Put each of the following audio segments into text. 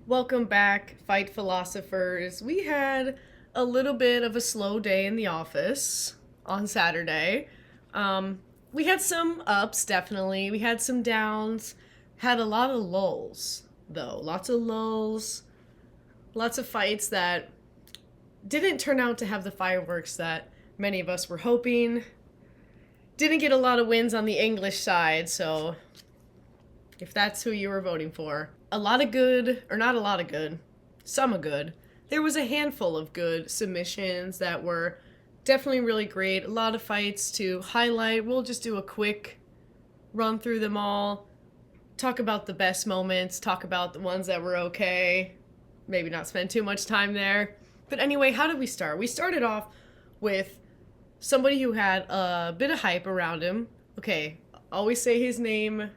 Welcome back, fight philosophers. We had a little bit of a slow day in the office on Saturday. We had some ups, definitely. We had some downs. Had a lot of lulls, though. Lots of lulls. Lots of fights that didn't turn out to have the fireworks that many of us were hoping. Didn't get a lot of wins on the English side, so if that's who you were voting for. A lot of good, or not a lot of good, some are good. There was a handful of good submissions that were definitely really great. A lot of fights to highlight. We'll just do a quick run through them all, talk about the best moments, talk about the ones that were okay, maybe not spend too much time there. But anyway, how did we start? We started off with somebody who had a bit of hype around him. Okay, always say his name,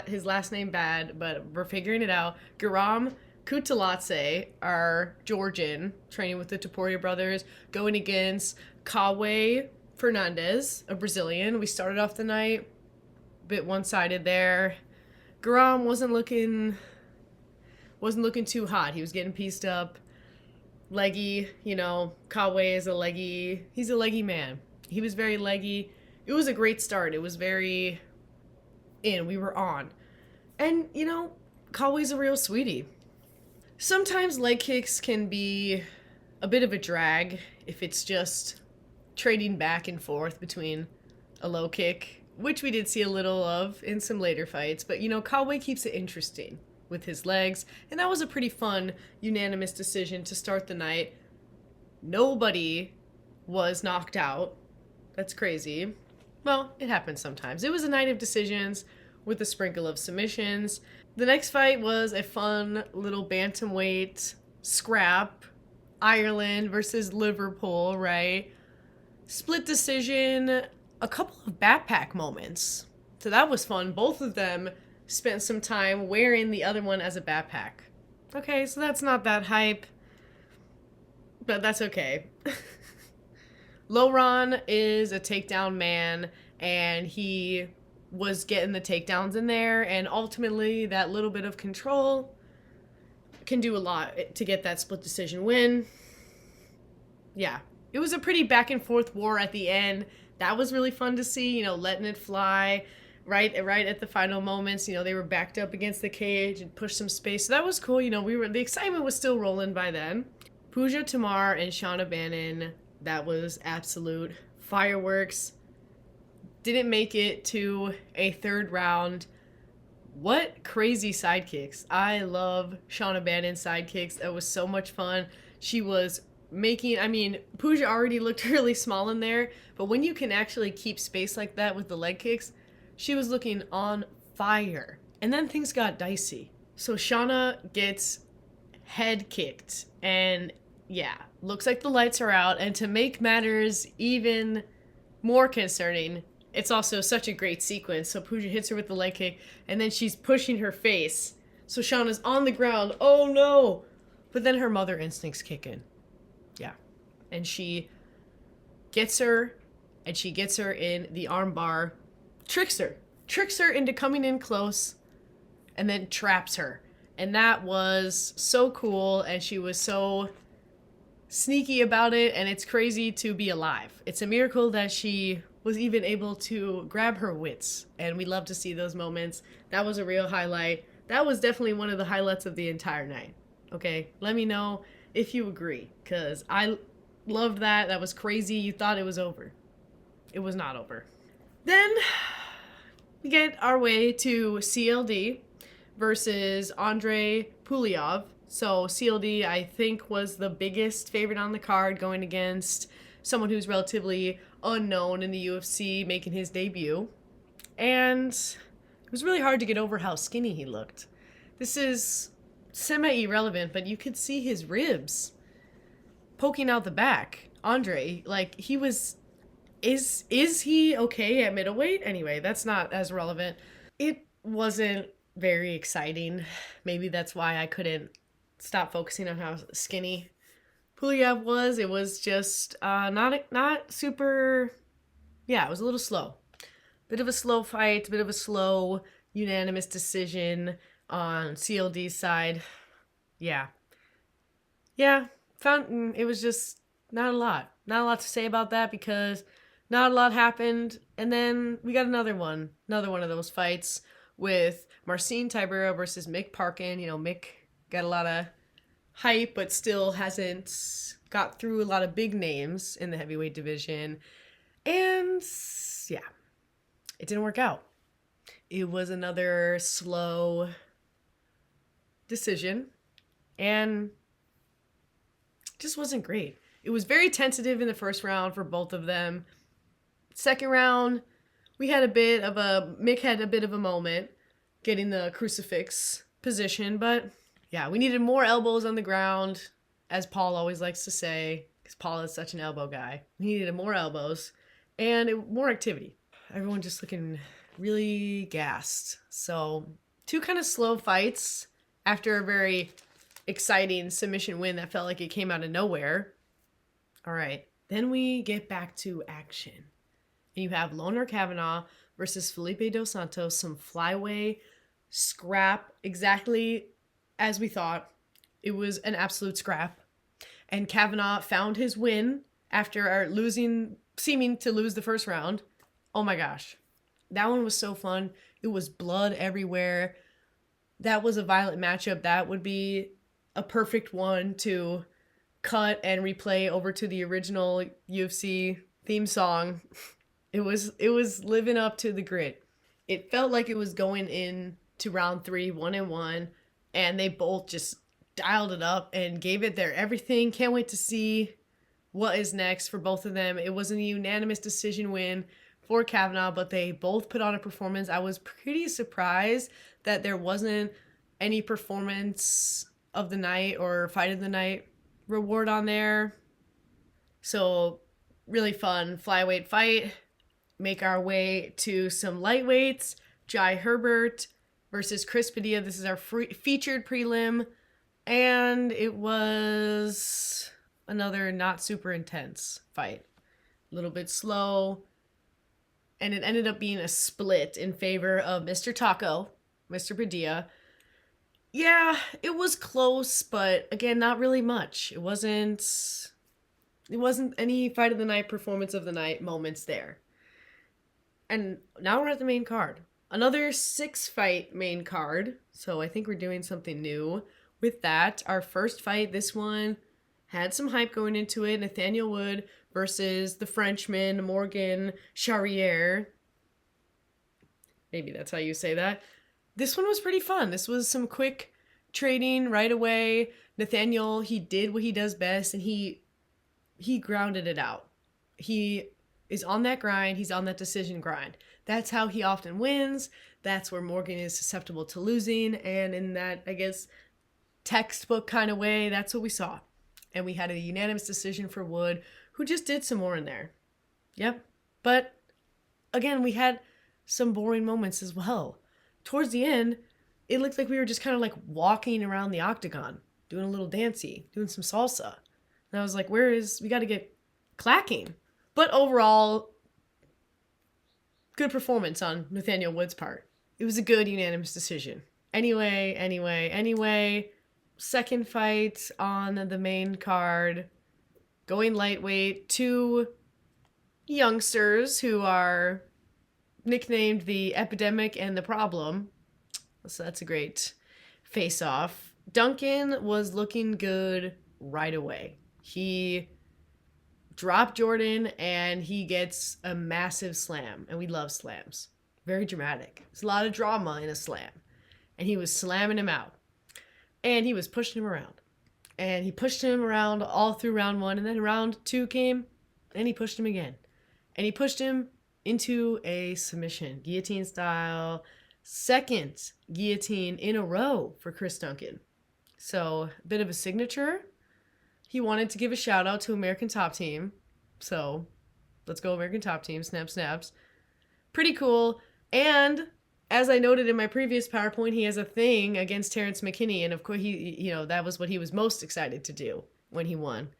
his last name bad, but we're figuring it out. Garam Kutaladze, our Georgian, training with the Taporia brothers, going against Kawe Fernandez, a Brazilian. We started off the night a bit one-sided there. Garam wasn't looking too hot. He was getting pieced up. Leggy, Kawe is he's a leggy man. He was very leggy. It was a great start. It was very we were on. And, Kawe's a real sweetie. Sometimes leg kicks can be a bit of a drag if it's just trading back and forth between a low kick, which we did see a little of in some later fights. But, Kawe keeps it interesting with his legs, and that was a pretty fun, unanimous decision to start the night. Nobody was knocked out. That's crazy. Well, it happens sometimes. It was a night of decisions with a sprinkle of submissions. The next fight was a fun little bantamweight scrap. Ireland versus Liverpool, right? Split decision, a couple of backpack moments. So that was fun. Both of them spent some time wearing the other one as a backpack. Okay, so that's not that hype, but that's okay. Loran is a takedown man, and he was getting the takedowns in there, and ultimately that little bit of control can do a lot to get that split decision win. Yeah, it was a pretty back and forth war at the end. That was really fun to see, letting it fly right at the final moments. They were backed up against the cage and pushed some space. So that was cool. The excitement was still rolling by then. Pooja Tamar and Shauna Bannon, that was absolute fireworks. Didn't make it to a third round. What crazy sidekicks. I love Shauna Bannon's sidekicks. That was so much fun. She was Pooja already looked really small in there, but when you can actually keep space like that with the leg kicks, she was looking on fire. And then things got dicey. So Shauna gets head kicked, and looks like the lights are out. And to make matters even more concerning, it's also such a great sequence. So Pooja hits her with the leg kick, and then she's pushing her face. So Shauna's on the ground. Oh no! But then her mother instincts kick in. Yeah. And she gets her in the armbar, tricks her into coming in close, and then traps her. And that was so cool, and she was so sneaky about it, and it's crazy to be alive. It's a miracle that she was even able to grab her wits, and we love to see those moments. That was a real highlight. That was definitely one of the highlights of the entire night. Okay, let me know if you agree, because I loved that. That was crazy. You thought it was over. It was not over. Then we get our way to CLD versus Andrei Puliov. So CLD, I think, was the biggest favorite on the card, going against someone who's relatively unknown in the UFC, making his debut. And it was really hard to get over how skinny he looked. This is semi-irrelevant, but you could see his ribs poking out the back. Andre, is he okay at middleweight? Anyway, that's not as relevant. It wasn't very exciting. Maybe that's why I couldn't stop focusing on how skinny Puliab was. It was just not super. Yeah, it was a little slow. Bit of a slow fight, bit of a slow unanimous decision on CLD's side. Yeah. Yeah. Fountain, it was just not a lot. Not a lot to say about that because not a lot happened. And then we got another one of those fights with Marcin Tybura versus Mick Parkin. You know, Mick got a lot of hype, but still hasn't got through a lot of big names in the heavyweight division. And yeah, it didn't work out. It was another slow decision and just wasn't great. It was very tentative in the first round for both of them. Second round, Mick had a bit of a moment getting the crucifix position, but yeah, we needed more elbows on the ground, as Paul always likes to say, because Paul is such an elbow guy. We needed more elbows and more activity. Everyone just looking really gassed. So 2 kind of slow fights after a very exciting submission win that felt like it came out of nowhere. All right, then we get back to action. And you have Loner Kavanaugh versus Felipe Dos Santos, some flyway scrap, exactly as we thought. It was an absolute scrap. And Kavanaugh found his win after seeming to lose the first round. Oh my gosh. That one was so fun. It was blood everywhere. That was a violent matchup. That would be a perfect one to cut and replay over to the original UFC theme song. It was living up to the grit. It felt like it was going in to round 3, 1-1, and they both just dialed it up and gave it their everything. Can't wait to see what is next for both of them. It wasn't a unanimous decision win for Kavanaugh, but they both put on a performance. I was pretty surprised that there wasn't any performance of the night or fight of the night reward on there. So really fun flyweight fight. Make our way to some lightweights. Jai Herbert versus Chris Padilla. This is our featured prelim. And it was another not super intense fight. A little bit slow. And it ended up being a split in favor of Mr. Taco, Mr. Padilla. Yeah, it was close, but again, not really much. It wasn't any fight of the night, performance of the night moments there. And now we're at the main card. Another 6-fight main card. So I think we're doing something new with that. Our first fight, this one had some hype going into it. Nathaniel Wood versus the Frenchman, Morgan Charriere. Maybe that's how you say that. This one was pretty fun. This was some quick trading right away. Nathaniel, he did what he does best, and he grounded it out. He is on that grind. He's on that decision grind. That's how he often wins. That's where Morgan is susceptible to losing. And in that, I guess, textbook kind of way, that's what we saw. And we had a unanimous decision for Wood, who just did some more in there. Yep. But again, we had some boring moments as well. Towards the end, it looked like we were just kind of like walking around the octagon, doing a little dancey, doing some salsa. And I was like, we got to get clacking. But overall, good performance on Nathaniel Wood's part. It was a good unanimous decision. Anyway, second fight on the main card, going lightweight, 2 youngsters who are nicknamed the Epidemic and the Problem. So that's a great face-off. Duncan was looking good right away. He dropped Jordan and he gets a massive slam. And we love slams. Very dramatic. There's a lot of drama in a slam. And he was slamming him out. And he was pushing him around. And he pushed him around all through round 1. And then round 2 came and he pushed him again. And he pushed him into a submission, guillotine style, second guillotine in a row for Chris Duncan. So a bit of a signature. He wanted to give a shout out to American Top Team. So let's go American Top Team, snaps. Pretty cool. And as I noted in my previous PowerPoint, he has a thing against Terrence McKinney. And of course, that was what he was most excited to do when he won.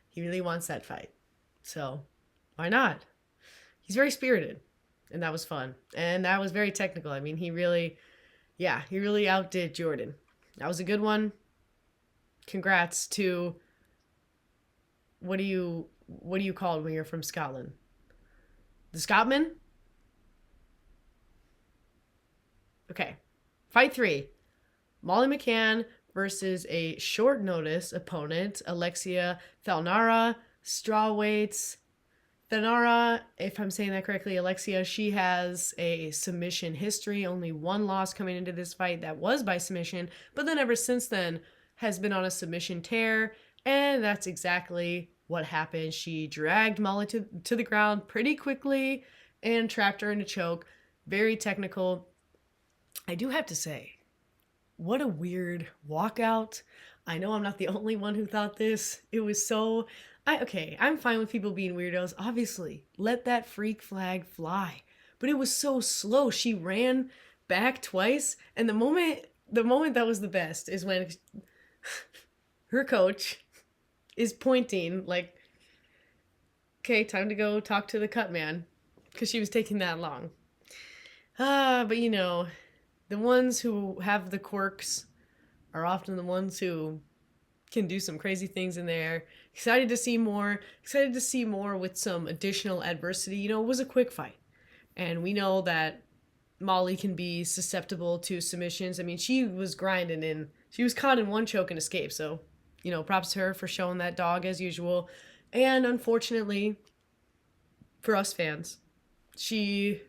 He really wants that fight. So why not? He's very spirited, and that was fun. And that was very technical. I mean, he really outdid Jordan. That was a good one. Congrats to, what do you call it when you're from Scotland? The Scotsman? Okay. Fight 3. Molly McCann versus a short notice opponent, Alexia Thalnara, strawweights. Thanara, if I'm saying that correctly, Alexia, she has a submission history. Only one loss coming into this fight that was by submission, but then ever since then has been on a submission tear, and that's exactly what happened. She dragged Molly to the ground pretty quickly and trapped her in a choke. Very technical. I do have to say, what a weird walkout. I know I'm not the only one who thought this. It was so... I'm fine with people being weirdos. Obviously, let that freak flag fly. But it was so slow. She ran back twice, and the moment that was the best is when her coach is pointing like, okay, time to go talk to the cut man, because she was taking that long. But you know, the ones who have the quirks are often the ones who can do some crazy things in there. Excited to see more with some additional adversity. You know, it was a quick fight, and we know that Molly can be susceptible to submissions. I mean, she was grinding in, she was caught in one choke and escaped. So, you know, props to her for showing that dog as usual. And unfortunately for us fans, she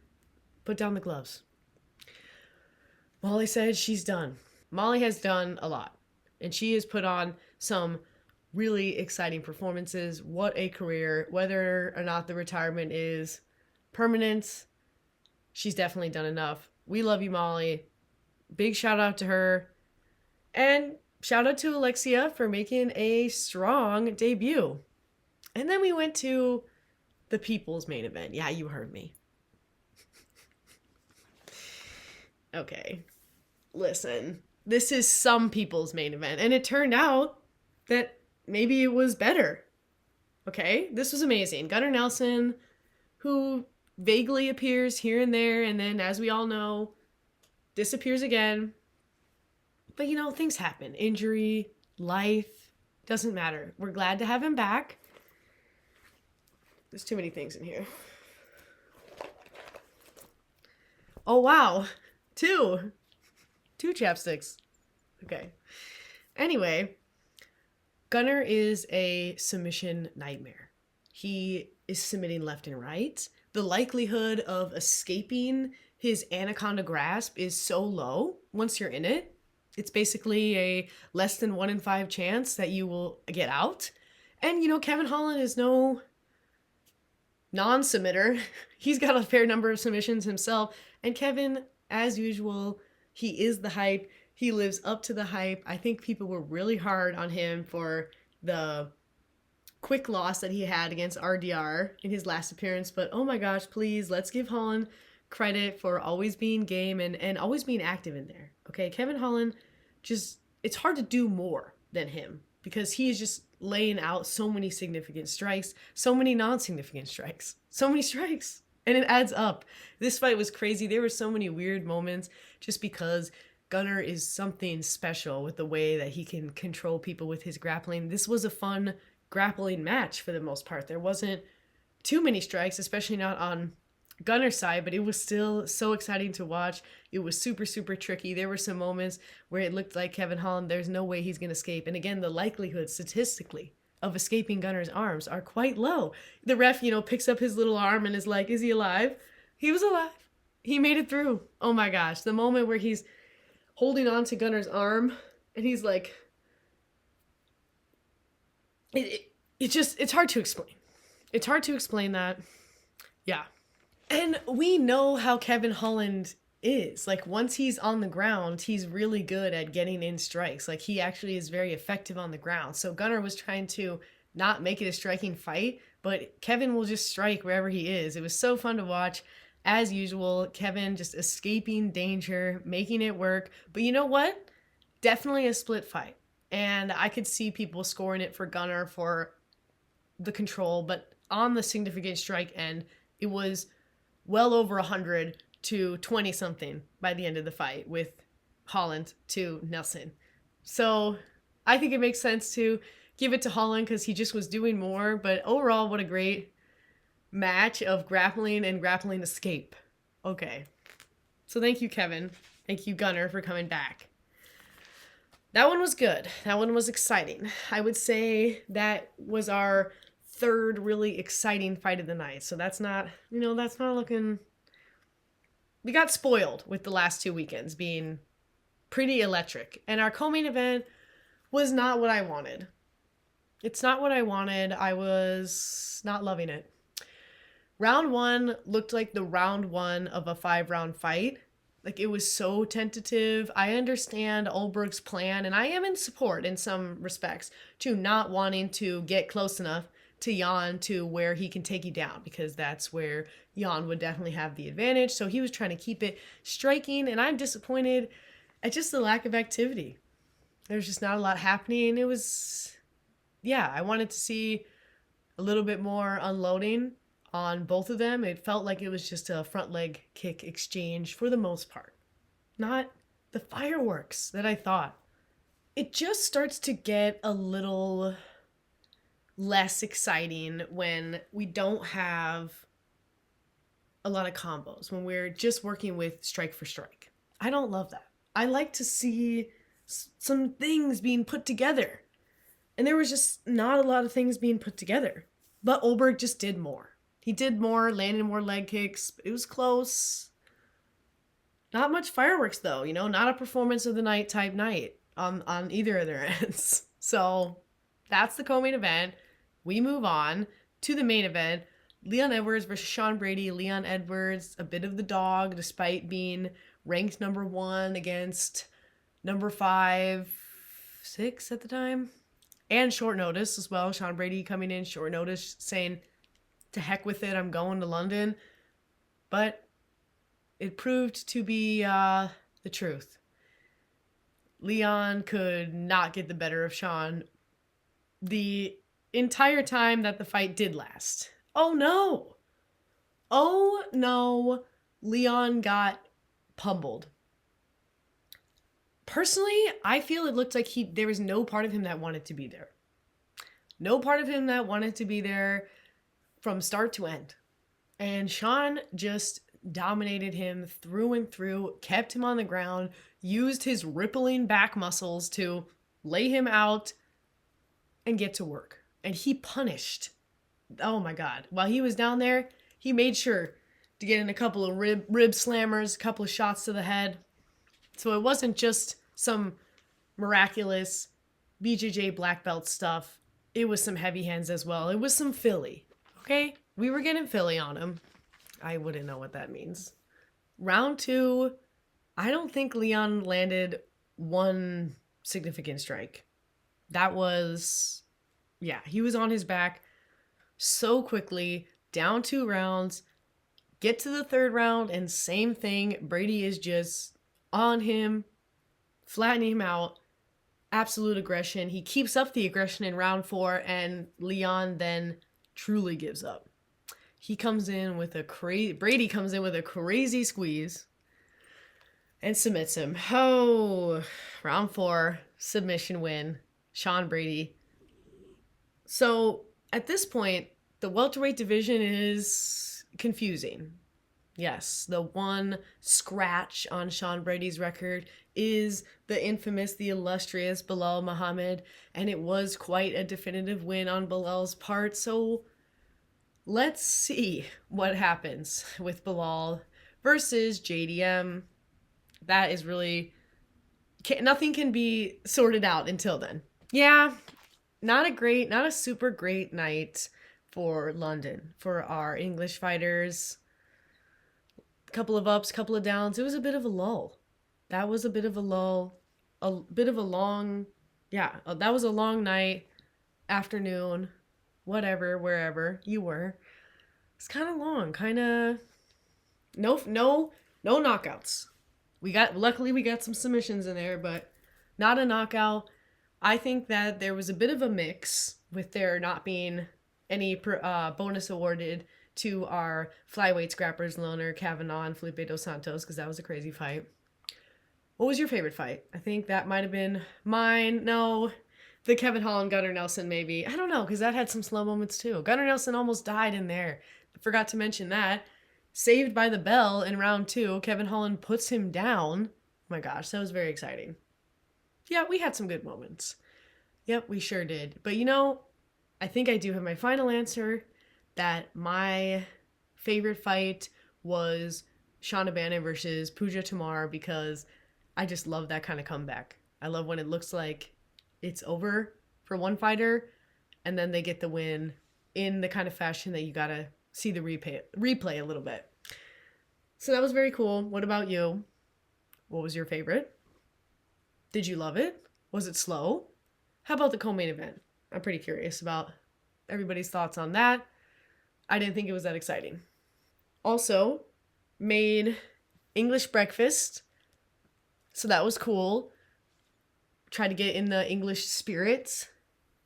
put down the gloves. Molly said she's done. Molly has done a lot, and she has put on some really exciting performances. What a career. Whether or not the retirement is permanent, she's definitely done enough. We love you, Molly. Big shout out to her. And shout out to Alexia for making a strong debut. And then we went to the people's main event. Yeah, you heard me. Okay. Listen, this is some people's main event, and it turned out that maybe it was better. Okay? This was amazing. Gunnar Nelson, who vaguely appears here and there, and then, as we all know, disappears again. But, you know, things happen. Injury, life, doesn't matter. We're glad to have him back. There's too many things in here. Oh, wow. Two chapsticks. Okay. Anyway, Gunnar is a submission nightmare. He is submitting left and right. The likelihood of escaping his anaconda grasp is so low once you're in it. It's basically a less than 1 in 5 chance that you will get out. And, you know, Kevin Holland is no non-submitter. He's got a fair number of submissions himself. And Kevin, as usual, he is the hype. He lives up to the hype. I think people were really hard on him for the quick loss that he had against RDR in his last appearance. But oh my gosh, please, let's give Holland credit for always being game and always being active in there. Okay, Kevin Holland, just, it's hard to do more than him because he is just laying out so many significant strikes, so many non-significant strikes, so many strikes. And it adds up. This fight was crazy. There were so many weird moments just because Gunnar is something special with the way that he can control people with his grappling. This was a fun grappling match for the most part. There wasn't too many strikes, especially not on Gunnar's side, but it was still so exciting to watch. It was super, super tricky. There were some moments where it looked like Kevin Holland, there's no way he's going to escape. And again, the likelihood statistically of escaping Gunnar's arms are quite low. The ref, you know, picks up his little arm and is like, is he alive? He was alive. He made it through. Oh my gosh. The moment where he's holding on to Gunnar's arm and he's like, it's hard to explain. It's hard to explain that. Yeah. And we know how Kevin Holland is. Like, once he's on the ground, he's really good at getting in strikes. Like, he actually is very effective on the ground. So Gunnar was trying to not make it a striking fight, but Kevin will just strike wherever he is. It was so fun to watch. As usual, Kevin just escaping danger, making it work. But you know what? Definitely a split fight. And I could see people scoring it for Gunnar for the control, but on the significant strike end, it was well over 100 to 20 something by the end of the fight with Holland to Nelson. So I think it makes sense to give it to Holland because he just was doing more. But overall, what a great match of grappling and grappling escape. Okay. So thank you, Kevin. Thank you, Gunner, for coming back. That one was good. That one was exciting. I would say that was our third really exciting fight of the night. So that's not looking... We got spoiled with the last 2 weekends being pretty electric. And our co-main event was not what I wanted. It's not what I wanted. I was not loving it. Round 1 looked like the round 1 of a 5-round fight. Like, it was so tentative. I understand Olberg's plan, and I am in support in some respects to not wanting to get close enough to Jan to where he can take you down, because that's where Jan would definitely have the advantage. So he was trying to keep it striking, and I'm disappointed at just the lack of activity. There's just not a lot happening. It was, I wanted to see a little bit more unloading on both of them. It felt like it was just a front leg kick exchange for the most part. Not the fireworks that I thought. It just starts to get a little less exciting when we don't have a lot of combos, when we're just working with strike for strike. I don't love that. I like to see some things being put together. And there was just not a lot of things being put together. But Olberg just did more. He did more, landed more leg kicks. It was close. Not much fireworks, though. Not a performance of the night type night on either of their ends. So that's the co-main event. We move on to the main event. Leon Edwards versus Sean Brady. Leon Edwards, a bit of the dog, despite being ranked number 1 against number 5, 6 at the time. And short notice as well. Sean Brady coming in short notice saying, to heck with it, I'm going to London. But it proved to be the truth. Leon could not get the better of Sean the entire time that the fight did last. Oh no, Leon got pummeled. Personally, I feel it looked like there was no part of him that wanted to be there. No part of him that wanted to be there from start to end. And Sean just dominated him through and through, kept him on the ground, used his rippling back muscles to lay him out and get to work. And he punished. Oh my God. While he was down there, he made sure to get in a couple of rib slammers, a couple of shots to the head. So it wasn't just some miraculous BJJ black belt stuff. It was some heavy hands as well. It was some Philly. Okay? We were getting Philly on him. I wouldn't know what that means. Round 2, I don't think Leon landed one significant strike. That was, he was on his back so quickly, down 2 rounds, get to the 3rd round, and same thing. Brady is just on him, flattening him out, absolute aggression. He keeps up the aggression in round 4, and Leon then truly gives up. Brady comes in with a crazy squeeze and submits him. Oh, round 4, submission win, Sean Brady. So at this point, the welterweight division is confusing. Yes, the one scratch on Sean Brady's record is the infamous, the illustrious Belal Muhammad, and it was quite a definitive win on Belal's part. So let's see what happens with Belal versus JDM. That is really... nothing can be sorted out until then. Yeah, not a super great night for London, for our English fighters. Couple of ups, couple of downs. It was a bit of a lull. That was a bit of a lull. A bit of a long... that was a long night, afternoon, whatever, wherever you were. It's kind of long, kind of... No knockouts. Luckily we got some submissions in there, but not a knockout. I think that there was a bit of a mix with there not being any bonus awarded to our flyweight scrappers, Loner, Kavanaugh, and Felipe Dos Santos, because that was a crazy fight. What was your favorite fight? I think that might have been mine. No, The Kevin Holland, Gunnar Nelson, maybe. I don't know, because that had some slow moments too. Gunnar Nelson almost died in there. Forgot to mention that. Saved by the bell in round 2. Kevin Holland puts him down. Oh my gosh, that was very exciting. Yeah, we had some good moments. Yep, we sure did. But I think I do have my final answer that my favorite fight was Shauna Bannon versus Pooja Tamar because I just love that kind of comeback. I love when it looks like it's over for one fighter, and then they get the win in the kind of fashion that you gotta see the replay a little bit. So that was very cool. What about you? What was your favorite? Did you love it? Was it slow? How about the co-main event? I'm pretty curious about everybody's thoughts on that. I didn't think it was that exciting. Also, made English breakfast. So that was cool. Tried to get in the English spirits.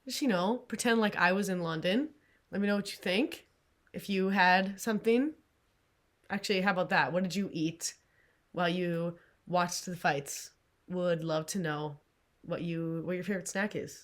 Just, pretend like I was in London. Let me know what you think. If you had something. Actually, how about that? What did you eat while you watched the fights? Would love to know what your favorite snack is.